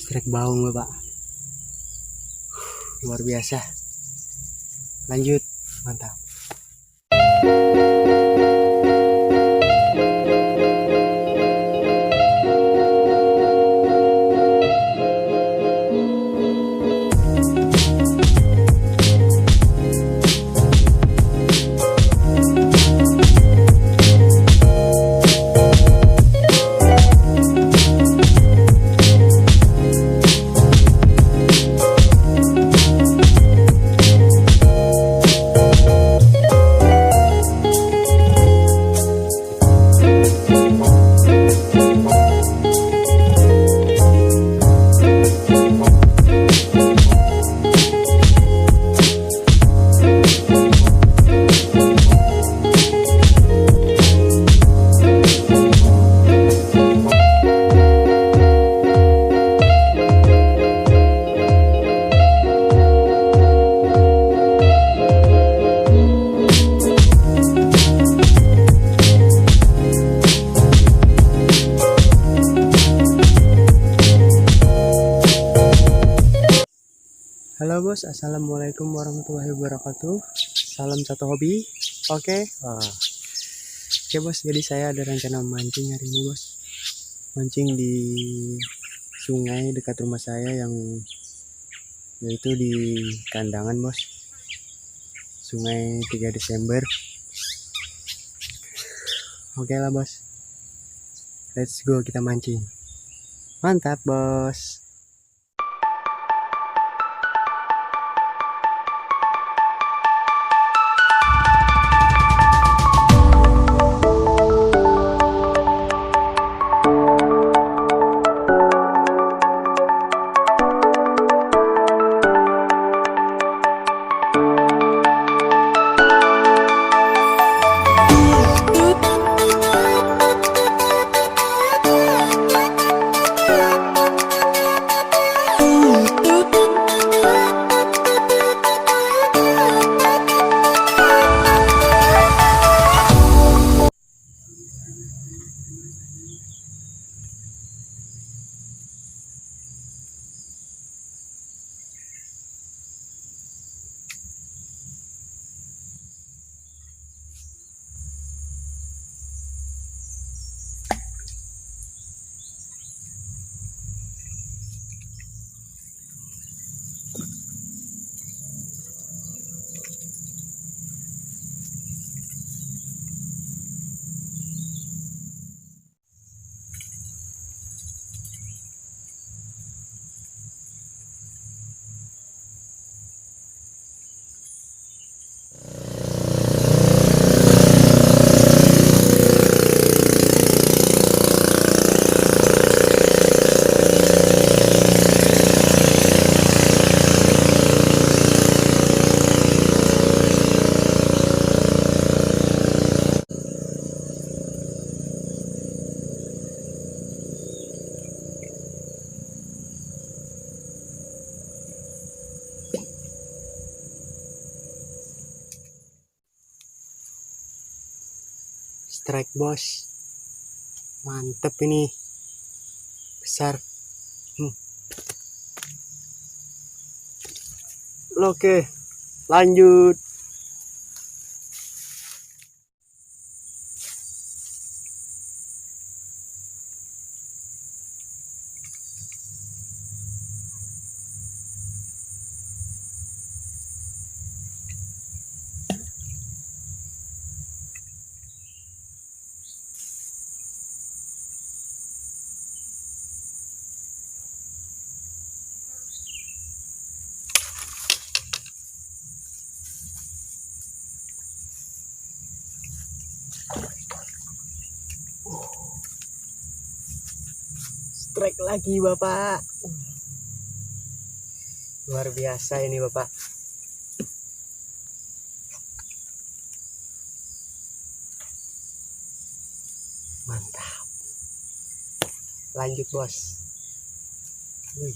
Strike baung Bapak. Luar biasa. Lanjut, mantap. Halo bos, assalamualaikum warahmatullahi wabarakatuh. Salam satu hobi. Oke. Oke bos, jadi saya ada rencana mancing hari ini bos. Mancing di sungai dekat rumah saya yang yaitu di Kandangan bos. Sungai 3 Desember. Oke lah bos. Let's go, kita mancing. Mantap bos. Strike bos, mantep ini, besar. Oke, lanjut. Strike lagi Bapak. Luar biasa ini Bapak. Mantap. Lanjut bos. Wih.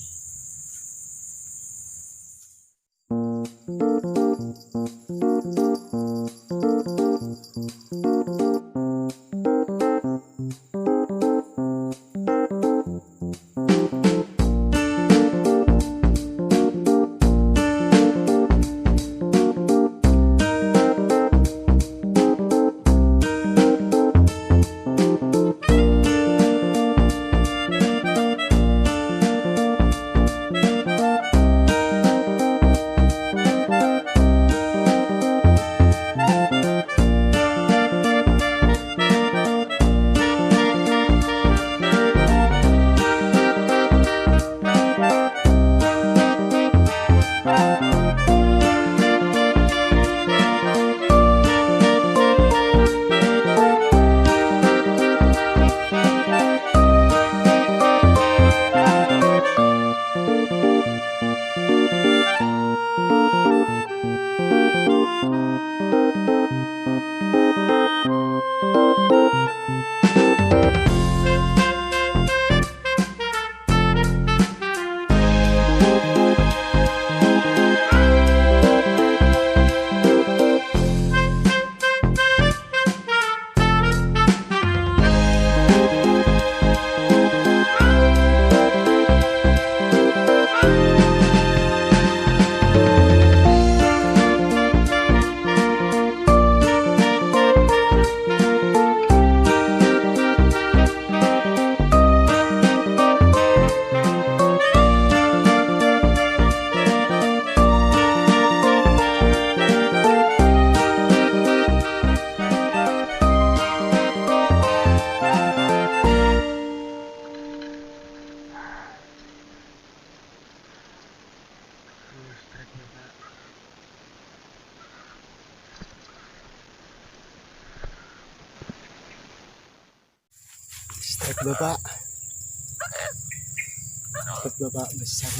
bapak besar.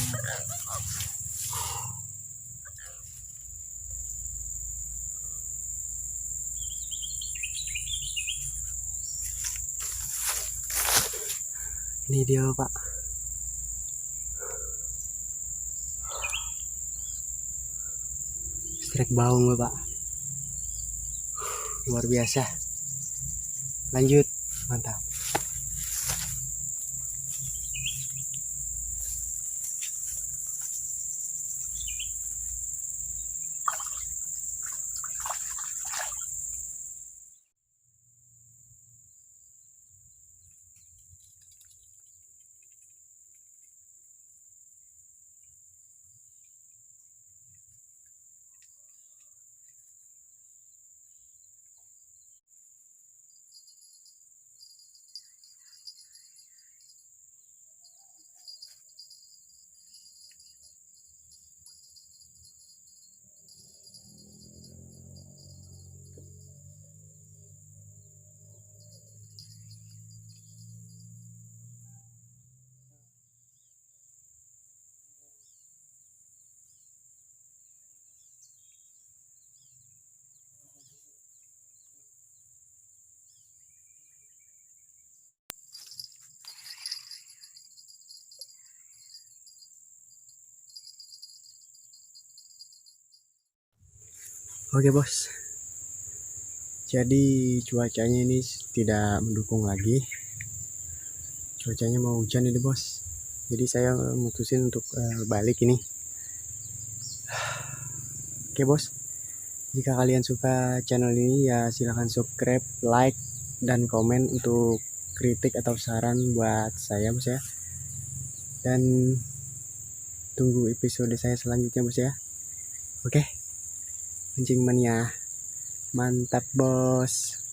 Ini dia pak. Strike baung bapak. Luar biasa. Lanjut. Mantap. Oke bos, jadi cuacanya ini tidak mendukung lagi. Cuacanya mau hujan ini bos. Jadi saya mutusin untuk balik ini. Oke bos, jika kalian suka channel ini ya silahkan subscribe, like, dan komen untuk kritik atau saran buat saya bos ya. Dan tunggu episode saya selanjutnya bos ya. Oke, mancing mania. Mantap bos.